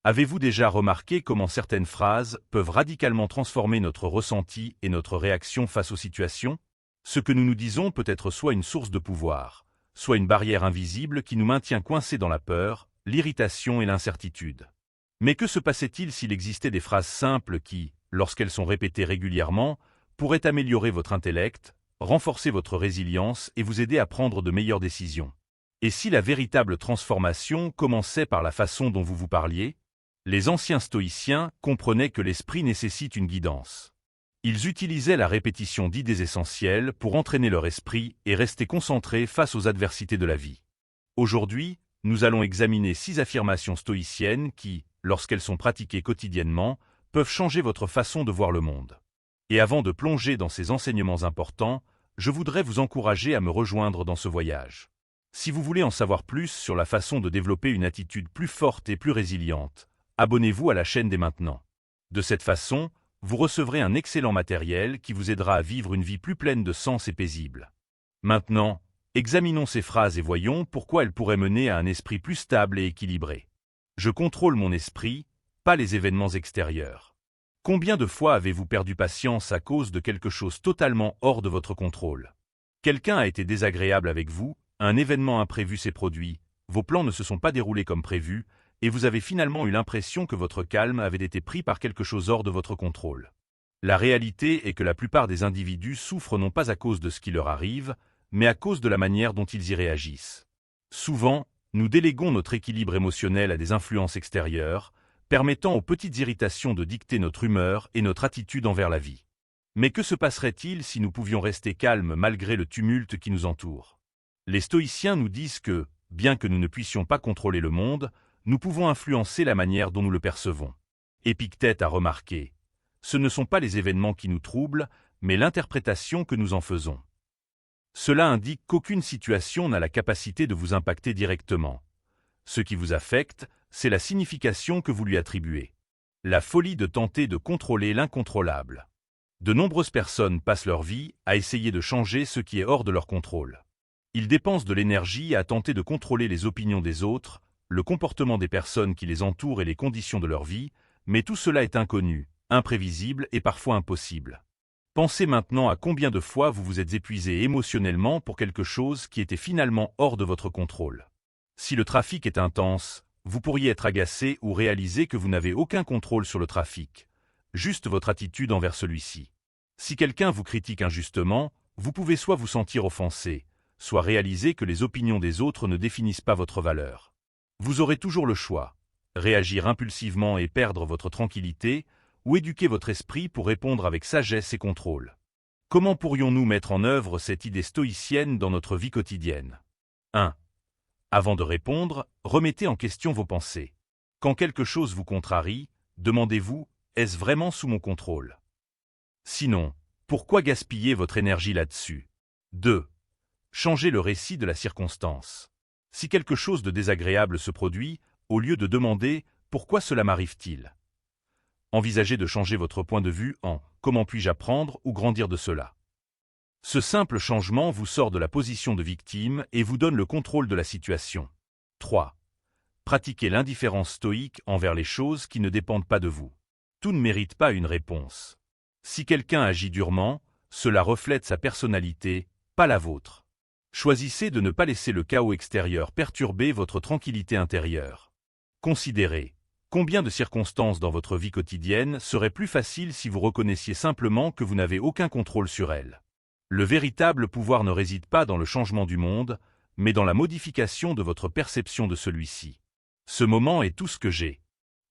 Avez-vous déjà remarqué comment certaines phrases peuvent radicalement transformer notre ressenti et notre réaction face aux situations? Ce que nous nous disons peut être soit une source de pouvoir, soit une barrière invisible qui nous maintient coincés dans la peur, l'irritation et l'incertitude. Mais que se passait-il s'il existait des phrases simples qui, lorsqu'elles sont répétées régulièrement, pourraient améliorer votre intellect, renforcer votre résilience et vous aider à prendre de meilleures décisions? Et si la véritable transformation commençait par la façon dont vous vous parliez? Les anciens stoïciens comprenaient que l'esprit nécessite une guidance. Ils utilisaient la répétition d'idées essentielles pour entraîner leur esprit et rester concentrés face aux adversités de la vie. Aujourd'hui, nous allons examiner 6 affirmations stoïciennes qui, lorsqu'elles sont pratiquées quotidiennement, peuvent changer votre façon de voir le monde. Et avant de plonger dans ces enseignements importants, je voudrais vous encourager à me rejoindre dans ce voyage. Si vous voulez en savoir plus sur la façon de développer une attitude plus forte et plus résiliente, abonnez-vous à la chaîne dès maintenant. De cette façon, vous recevrez un excellent matériel qui vous aidera à vivre une vie plus pleine de sens et paisible. Maintenant, examinons ces phrases et voyons pourquoi elles pourraient mener à un esprit plus stable et équilibré. Je contrôle mon esprit, pas les événements extérieurs. Combien de fois avez-vous perdu patience à cause de quelque chose totalement hors de votre contrôle? Quelqu'un a été désagréable avec vous, un événement imprévu s'est produit, vos plans ne se sont pas déroulés comme prévu, et vous avez finalement eu l'impression que votre calme avait été pris par quelque chose hors de votre contrôle. La réalité est que la plupart des individus souffrent non pas à cause de ce qui leur arrive, mais à cause de la manière dont ils y réagissent. Souvent, nous déléguons notre équilibre émotionnel à des influences extérieures, permettant aux petites irritations de dicter notre humeur et notre attitude envers la vie. Mais que se passerait-il si nous pouvions rester calmes malgré le tumulte qui nous entoure? Les stoïciens nous disent que, bien que nous ne puissions pas contrôler le monde, nous pouvons influencer la manière dont nous le percevons. Épictète a remarqué: ce ne sont pas les événements qui nous troublent, mais l'interprétation que nous en faisons. Cela indique qu'aucune situation n'a la capacité de vous impacter directement. Ce qui vous affecte, c'est la signification que vous lui attribuez. La folie de tenter de contrôler l'incontrôlable. De nombreuses personnes passent leur vie à essayer de changer ce qui est hors de leur contrôle. Ils dépensent de l'énergie à tenter de contrôler les opinions des autres, le comportement des personnes qui les entourent et les conditions de leur vie, mais tout cela est inconnu, imprévisible et parfois impossible. Pensez maintenant à combien de fois vous vous êtes épuisé émotionnellement pour quelque chose qui était finalement hors de votre contrôle. Si le trafic est intense, vous pourriez être agacé ou réaliser que vous n'avez aucun contrôle sur le trafic, juste votre attitude envers celui-ci. Si quelqu'un vous critique injustement, vous pouvez soit vous sentir offensé, soit réaliser que les opinions des autres ne définissent pas votre valeur. Vous aurez toujours le choix: réagir impulsivement et perdre votre tranquillité, ou éduquer votre esprit pour répondre avec sagesse et contrôle. Comment pourrions-nous mettre en œuvre cette idée stoïcienne dans notre vie quotidienne? 1. Avant de répondre, remettez en question vos pensées. Quand quelque chose vous contrarie, demandez-vous: est-ce vraiment sous mon contrôle? Sinon, pourquoi gaspiller votre énergie là-dessus? 2. Changez le récit de la circonstance. Si quelque chose de désagréable se produit, au lieu de demander « pourquoi cela m'arrive-t-il ?», envisagez de changer votre point de vue en « comment puis-je apprendre ou grandir de cela ?» Ce simple changement vous sort de la position de victime et vous donne le contrôle de la situation. 3. Pratiquez l'indifférence stoïque envers les choses qui ne dépendent pas de vous. Tout ne mérite pas une réponse. Si quelqu'un agit durement, cela reflète sa personnalité, pas la vôtre. Choisissez de ne pas laisser le chaos extérieur perturber votre tranquillité intérieure. Considérez: combien de circonstances dans votre vie quotidienne seraient plus faciles si vous reconnaissiez simplement que vous n'avez aucun contrôle sur elles. Le véritable pouvoir ne réside pas dans le changement du monde, mais dans la modification de votre perception de celui-ci. Ce moment est tout ce que j'ai.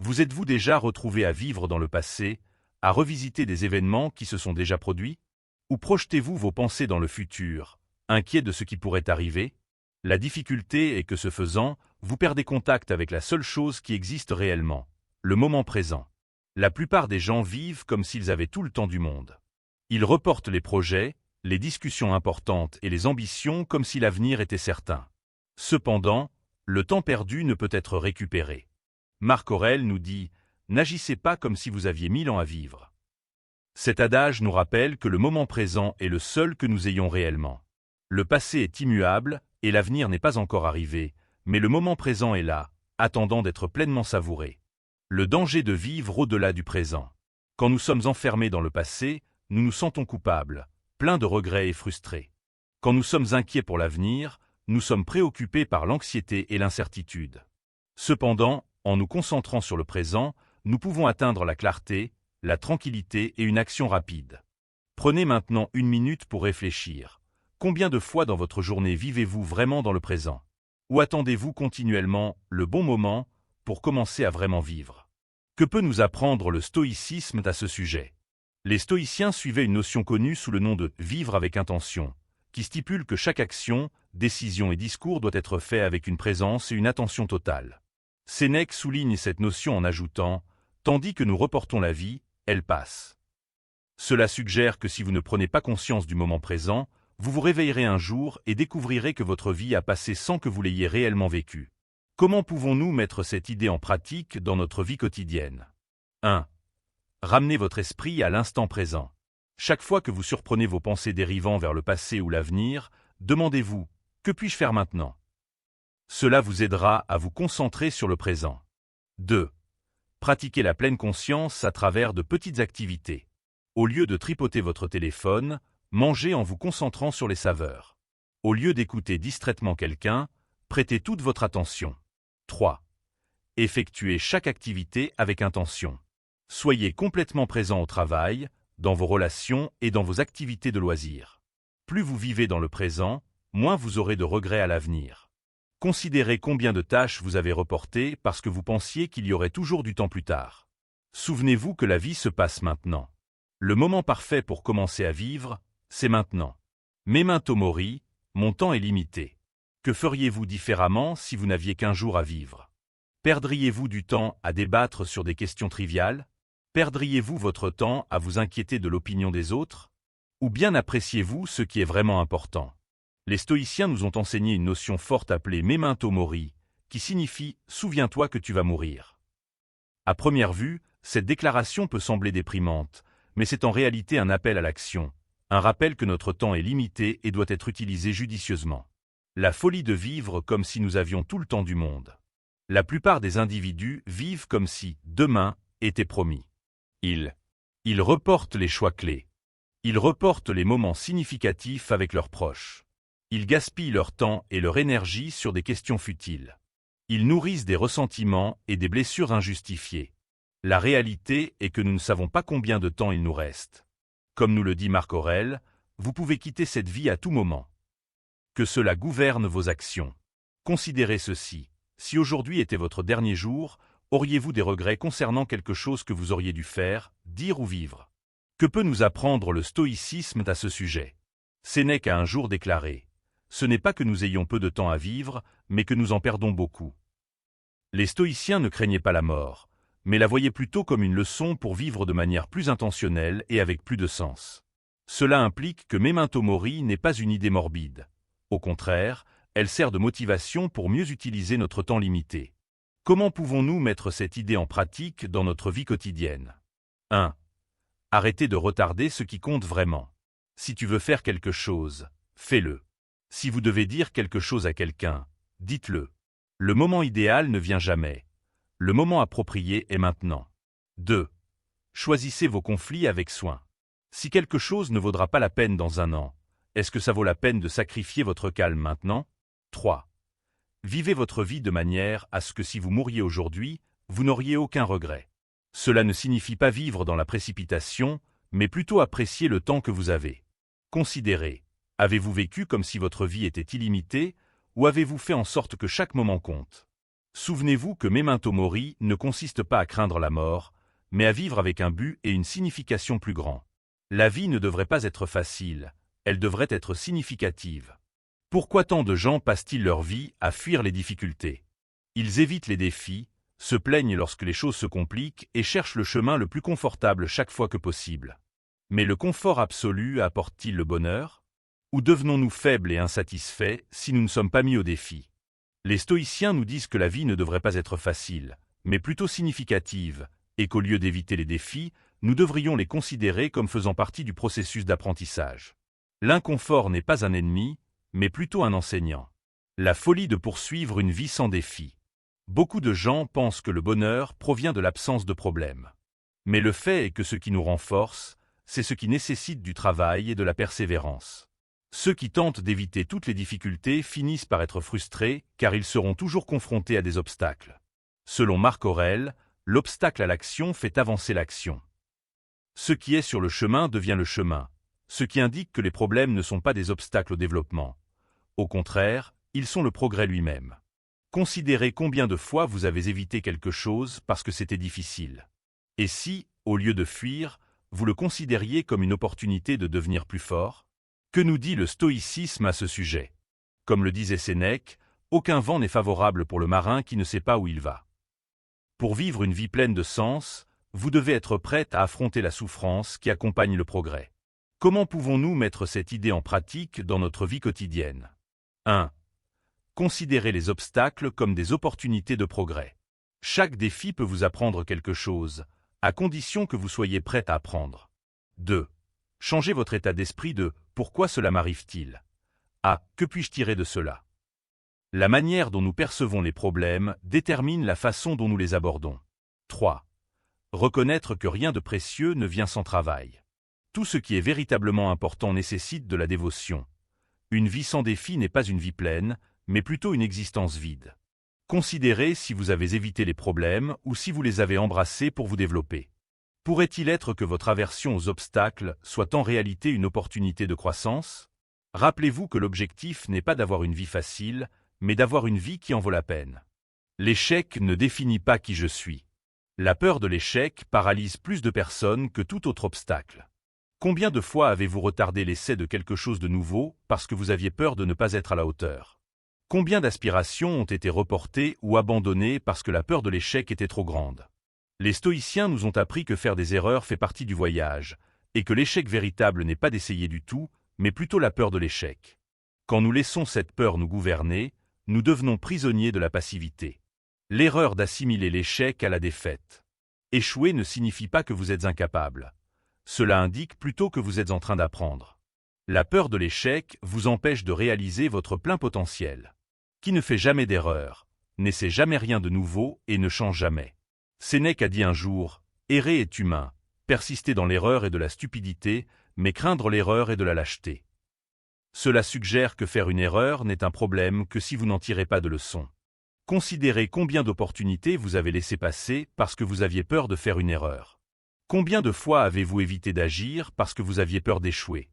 Vous êtes-vous déjà retrouvé à vivre dans le passé, à revisiter des événements qui se sont déjà produits? Ou projetez-vous vos pensées dans le futur, inquiet de ce qui pourrait arriver? La difficulté est que ce faisant, vous perdez contact avec la seule chose qui existe réellement, le moment présent. La plupart des gens vivent comme s'ils avaient tout le temps du monde. Ils reportent les projets, les discussions importantes et les ambitions comme si l'avenir était certain. Cependant, le temps perdu ne peut être récupéré. Marc Aurèle nous dit: n'agissez pas comme si vous aviez 1000 ans à vivre. Cet adage nous rappelle que le moment présent est le seul que nous ayons réellement. Le passé est immuable et l'avenir n'est pas encore arrivé, mais le moment présent est là, attendant d'être pleinement savouré. Le danger de vivre au-delà du présent. Quand nous sommes enfermés dans le passé, nous nous sentons coupables, pleins de regrets et frustrés. Quand nous sommes inquiets pour l'avenir, nous sommes préoccupés par l'anxiété et l'incertitude. Cependant, en nous concentrant sur le présent, nous pouvons atteindre la clarté, la tranquillité et une action rapide. Prenez maintenant 1 minute pour réfléchir. Combien de fois dans votre journée vivez-vous vraiment dans le présent? Ou attendez-vous continuellement le bon moment pour commencer à vraiment vivre? Que peut nous apprendre le stoïcisme à ce sujet? Les stoïciens suivaient une notion connue sous le nom de « vivre avec intention », qui stipule que chaque action, décision et discours doit être fait avec une présence et une attention totale. Sénèque souligne cette notion en ajoutant « Tandis que nous reportons la vie, elle passe ». Cela suggère que si vous ne prenez pas conscience du moment présent, vous vous réveillerez un jour et découvrirez que votre vie a passé sans que vous l'ayez réellement vécue. Comment pouvons-nous mettre cette idée en pratique dans notre vie quotidienne? 1. Ramenez votre esprit à l'instant présent. Chaque fois que vous surprenez vos pensées dérivant vers le passé ou l'avenir, demandez-vous « Que puis-je faire maintenant ?» Cela vous aidera à vous concentrer sur le présent. 2. Pratiquez la pleine conscience à travers de petites activités. Au lieu de tripoter votre téléphone, mangez en vous concentrant sur les saveurs. Au lieu d'écouter distraitement quelqu'un, prêtez toute votre attention. 3. Effectuez chaque activité avec intention. Soyez complètement présent au travail, dans vos relations et dans vos activités de loisirs. Plus vous vivez dans le présent, moins vous aurez de regrets à l'avenir. Considérez combien de tâches vous avez reportées parce que vous pensiez qu'il y aurait toujours du temps plus tard. Souvenez-vous que la vie se passe maintenant. Le moment parfait pour commencer à vivre, c'est maintenant. Memento mori, mon temps est limité. Que feriez-vous différemment si vous n'aviez qu'un jour à vivre? Perdriez-vous du temps à débattre sur des questions triviales? Perdriez-vous votre temps à vous inquiéter de l'opinion des autres? Ou bien appréciez-vous ce qui est vraiment important? Les stoïciens nous ont enseigné une notion forte appelée memento mori, qui signifie « souviens-toi que tu vas mourir ». À première vue, cette déclaration peut sembler déprimante, mais c'est en réalité un appel à l'action, un rappel que notre temps est limité et doit être utilisé judicieusement. La folie de vivre comme si nous avions tout le temps du monde. La plupart des individus vivent comme si « demain » était promis. Ils reportent les choix clés. Ils reportent les moments significatifs avec leurs proches. Ils gaspillent leur temps et leur énergie sur des questions futiles. Ils nourrissent des ressentiments et des blessures injustifiées. La réalité est que nous ne savons pas combien de temps il nous reste. Comme nous le dit Marc Aurèle, vous pouvez quitter cette vie à tout moment. Que cela gouverne vos actions. Considérez ceci. Si aujourd'hui était votre dernier jour, auriez-vous des regrets concernant quelque chose que vous auriez dû faire, dire ou vivre? Que peut nous apprendre le stoïcisme à ce sujet? Sénèque a un jour déclaré « Ce n'est pas que nous ayons peu de temps à vivre, mais que nous en perdons beaucoup ». Les stoïciens ne craignaient pas la mort, mais la voyaient plutôt comme une leçon pour vivre de manière plus intentionnelle et avec plus de sens. Cela implique que memento mori n'est pas une idée morbide. Au contraire, elle sert de motivation pour mieux utiliser notre temps limité. Comment pouvons-nous mettre cette idée en pratique dans notre vie quotidienne? 1. Arrêtez de retarder ce qui compte vraiment. Si tu veux faire quelque chose, fais-le. Si vous devez dire quelque chose à quelqu'un, dites-le. Le moment idéal ne vient jamais. Le moment approprié est maintenant. 2. Choisissez vos conflits avec soin. Si quelque chose ne vaudra pas la peine dans un an, est-ce que ça vaut la peine de sacrifier votre calme maintenant? 3. Vivez votre vie de manière à ce que si vous mouriez aujourd'hui, vous n'auriez aucun regret. Cela ne signifie pas vivre dans la précipitation, mais plutôt apprécier le temps que vous avez. Considérez, avez-vous vécu comme si votre vie était illimitée, ou avez-vous fait en sorte que chaque moment compte? Souvenez-vous que memento mori ne consiste pas à craindre la mort, mais à vivre avec un but et une signification plus grand. La vie ne devrait pas être facile, elle devrait être significative. Pourquoi tant de gens passent-ils leur vie à fuir les difficultés? Ils évitent les défis, se plaignent lorsque les choses se compliquent et cherchent le chemin le plus confortable chaque fois que possible. Mais le confort absolu apporte-t-il le bonheur? Ou devenons-nous faibles et insatisfaits si nous ne sommes pas mis au défi? Les stoïciens nous disent que la vie ne devrait pas être facile, mais plutôt significative, et qu'au lieu d'éviter les défis, nous devrions les considérer comme faisant partie du processus d'apprentissage. L'inconfort n'est pas un ennemi, mais plutôt un enseignant. La folie de poursuivre une vie sans défi. Beaucoup de gens pensent que le bonheur provient de l'absence de problèmes. Mais le fait est que ce qui nous rend force, c'est ce qui nécessite du travail et de la persévérance. Ceux qui tentent d'éviter toutes les difficultés finissent par être frustrés car ils seront toujours confrontés à des obstacles. Selon Marc Aurèle, l'obstacle à l'action fait avancer l'action. Ce qui est sur le chemin devient le chemin, ce qui indique que les problèmes ne sont pas des obstacles au développement. Au contraire, ils sont le progrès lui-même. Considérez combien de fois vous avez évité quelque chose parce que c'était difficile. Et si, au lieu de fuir, vous le considériez comme une opportunité de devenir plus fort? Que nous dit le stoïcisme à ce sujet? Comme le disait Sénèque, aucun vent n'est favorable pour le marin qui ne sait pas où il va. Pour vivre une vie pleine de sens, vous devez être prête à affronter la souffrance qui accompagne le progrès. Comment pouvons-nous mettre cette idée en pratique dans notre vie quotidienne? 1. Considérez les obstacles comme des opportunités de progrès. Chaque défi peut vous apprendre quelque chose, à condition que vous soyez prête à apprendre. 2. Changez votre état d'esprit de « Pourquoi cela m'arrive-t-il » à « Que puis-je tirer de cela ?» La manière dont nous percevons les problèmes détermine la façon dont nous les abordons. 3. Reconnaître que rien de précieux ne vient sans travail. Tout ce qui est véritablement important nécessite de la dévotion. Une vie sans défi n'est pas une vie pleine, mais plutôt une existence vide. Considérez si vous avez évité les problèmes ou si vous les avez embrassés pour vous développer. Pourrait-il être que votre aversion aux obstacles soit en réalité une opportunité de croissance? Rappelez-vous que l'objectif n'est pas d'avoir une vie facile, mais d'avoir une vie qui en vaut la peine. L'échec ne définit pas qui je suis. La peur de l'échec paralyse plus de personnes que tout autre obstacle. Combien de fois avez-vous retardé l'essai de quelque chose de nouveau parce que vous aviez peur de ne pas être à la hauteur? Combien d'aspirations ont été reportées ou abandonnées parce que la peur de l'échec était trop grande? Les stoïciens nous ont appris que faire des erreurs fait partie du voyage, et que l'échec véritable n'est pas d'essayer du tout, mais plutôt la peur de l'échec. Quand nous laissons cette peur nous gouverner, nous devenons prisonniers de la passivité. L'erreur d'assimiler l'échec à la défaite. Échouer ne signifie pas que vous êtes incapable. Cela indique plutôt que vous êtes en train d'apprendre. La peur de l'échec vous empêche de réaliser votre plein potentiel. Qui ne fait jamais d'erreur, n'essaie jamais rien de nouveau et ne change jamais. Sénèque a dit un jour, « Errer est humain, persister dans l'erreur et de la stupidité, mais craindre l'erreur et de la lâcheté. » Cela suggère que faire une erreur n'est un problème que si vous n'en tirez pas de leçon. Considérez combien d'opportunités vous avez laissé passer parce que vous aviez peur de faire une erreur. Combien de fois avez-vous évité d'agir parce que vous aviez peur d'échouer?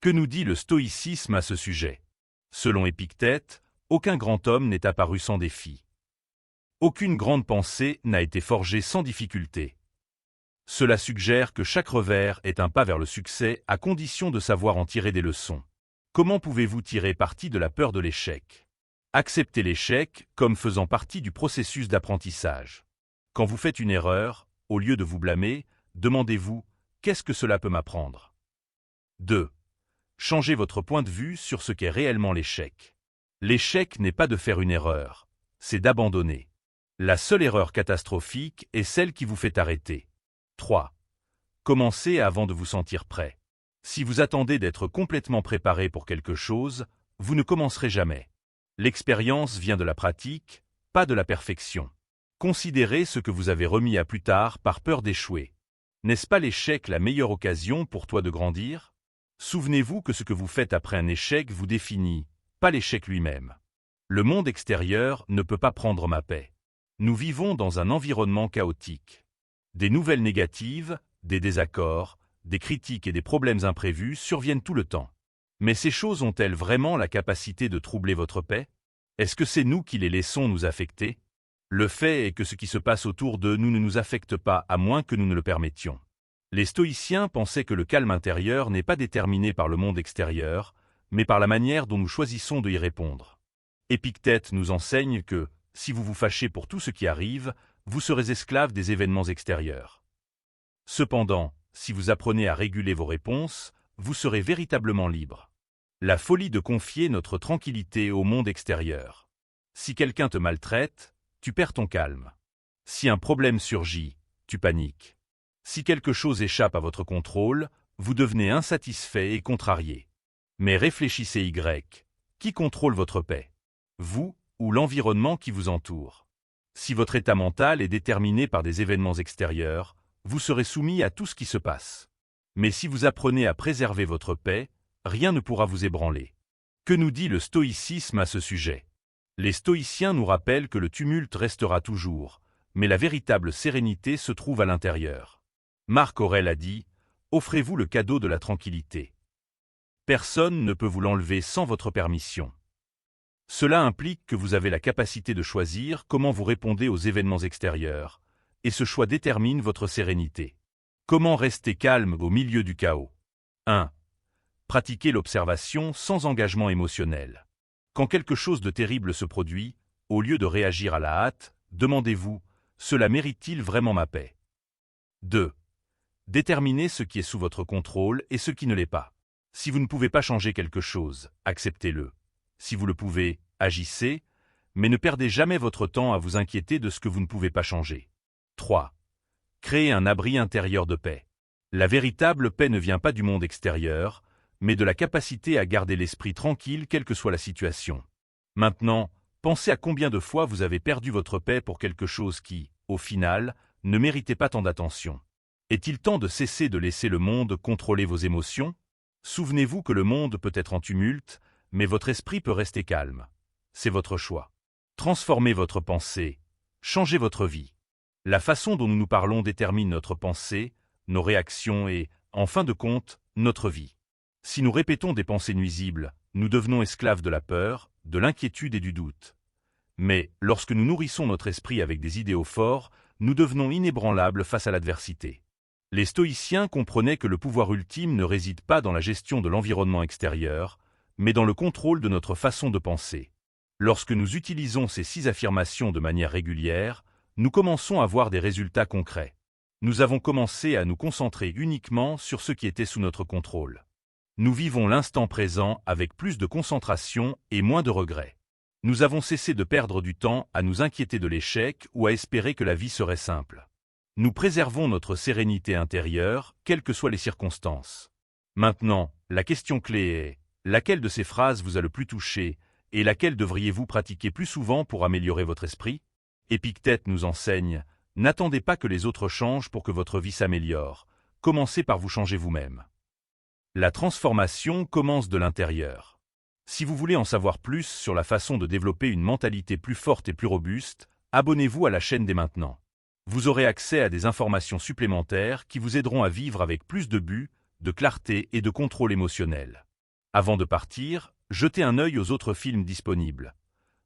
Que nous dit le stoïcisme à ce sujet? Selon Épictète, aucun grand homme n'est apparu sans défi. Aucune grande pensée n'a été forgée sans difficulté. Cela suggère que chaque revers est un pas vers le succès à condition de savoir en tirer des leçons. Comment pouvez-vous tirer parti de la peur de l'échec? Acceptez l'échec comme faisant partie du processus d'apprentissage. Quand vous faites une erreur, au lieu de vous blâmer, demandez-vous « Qu'est-ce que cela peut m'apprendre » 2. Changez votre point de vue sur ce qu'est réellement l'échec. L'échec n'est pas de faire une erreur, c'est d'abandonner. La seule erreur catastrophique est celle qui vous fait arrêter. 3. Commencez avant de vous sentir prêt. Si vous attendez d'être complètement préparé pour quelque chose, vous ne commencerez jamais. L'expérience vient de la pratique, pas de la perfection. Considérez ce que vous avez remis à plus tard par peur d'échouer. N'est-ce pas l'échec la meilleure occasion pour toi de grandir? Souvenez-vous que ce que vous faites après un échec vous définit, pas l'échec lui-même. Le monde extérieur ne peut pas prendre ma paix. Nous vivons dans un environnement chaotique. Des nouvelles négatives, des désaccords, des critiques et des problèmes imprévus surviennent tout le temps. Mais ces choses ont-elles vraiment la capacité de troubler votre paix? Est-ce que c'est nous qui les laissons nous affecter? Le fait est que ce qui se passe autour de nous ne nous affecte pas à moins que nous ne le permettions. Les stoïciens pensaient que le calme intérieur n'est pas déterminé par le monde extérieur, mais par la manière dont nous choisissons de y répondre. Épictète nous enseigne que, si vous vous fâchez pour tout ce qui arrive, vous serez esclave des événements extérieurs. Cependant, si vous apprenez à réguler vos réponses, vous serez véritablement libre. La folie de confier notre tranquillité au monde extérieur. Si quelqu'un te maltraite, tu perds ton calme. Si un problème surgit, tu paniques. Si quelque chose échappe à votre contrôle, vous devenez insatisfait et contrarié. Mais réfléchissez qui contrôle votre paix? Vous ou l'environnement qui vous entoure? Si votre état mental est déterminé par des événements extérieurs, vous serez soumis à tout ce qui se passe. Mais si vous apprenez à préserver votre paix, rien ne pourra vous ébranler. Que nous dit le stoïcisme à ce sujet? Les stoïciens nous rappellent que le tumulte restera toujours, mais la véritable sérénité se trouve à l'intérieur. Marc Aurèle a dit « Offrez-vous le cadeau de la tranquillité. Personne ne peut vous l'enlever sans votre permission. » Cela implique que vous avez la capacité de choisir comment vous répondez aux événements extérieurs, et ce choix détermine votre sérénité. Comment rester calme au milieu du chaos? 1. Pratiquez l'observation sans engagement émotionnel. Quand quelque chose de terrible se produit, au lieu de réagir à la hâte, demandez-vous « Cela mérite-t-il vraiment ma paix ?» 2. Déterminez ce qui est sous votre contrôle et ce qui ne l'est pas. Si vous ne pouvez pas changer quelque chose, acceptez-le. Si vous le pouvez, agissez, mais ne perdez jamais votre temps à vous inquiéter de ce que vous ne pouvez pas changer. 3. Créez un abri intérieur de paix. La véritable paix ne vient pas du monde extérieur, mais de la capacité à garder l'esprit tranquille quelle que soit la situation. Maintenant, pensez à combien de fois vous avez perdu votre paix pour quelque chose qui, au final, ne méritait pas tant d'attention. Est-il temps de cesser de laisser le monde contrôler vos émotions? Souvenez-vous que le monde peut être en tumulte, mais votre esprit peut rester calme. C'est votre choix. Transformez votre pensée, changez votre vie. La façon dont nous nous parlons détermine notre pensée, nos réactions et, en fin de compte, notre vie. Si nous répétons des pensées nuisibles, nous devenons esclaves de la peur, de l'inquiétude et du doute. Mais, lorsque nous nourrissons notre esprit avec des idéaux forts, nous devenons inébranlables face à l'adversité. Les stoïciens comprenaient que le pouvoir ultime ne réside pas dans la gestion de l'environnement extérieur, mais dans le contrôle de notre façon de penser. Lorsque nous utilisons ces 6 affirmations de manière régulière, nous commençons à voir des résultats concrets. Nous avons commencé à nous concentrer uniquement sur ce qui était sous notre contrôle. Nous vivons l'instant présent avec plus de concentration et moins de regrets. Nous avons cessé de perdre du temps à nous inquiéter de l'échec ou à espérer que la vie serait simple. Nous préservons notre sérénité intérieure, quelles que soient les circonstances. Maintenant, la question clé est, laquelle de ces phrases vous a le plus touché et laquelle devriez-vous pratiquer plus souvent pour améliorer votre esprit? Épictète nous enseigne, n'attendez pas que les autres changent pour que votre vie s'améliore, commencez par vous changer vous-même. La transformation commence de l'intérieur. Si vous voulez en savoir plus sur la façon de développer une mentalité plus forte et plus robuste, abonnez-vous à la chaîne dès maintenant. Vous aurez accès à des informations supplémentaires qui vous aideront à vivre avec plus de but, de clarté et de contrôle émotionnel. Avant de partir, jetez un œil aux autres films disponibles.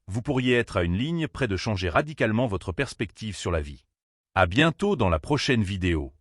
Vous pourriez être à une ligne près de changer radicalement votre perspective sur la vie. À bientôt dans la prochaine vidéo.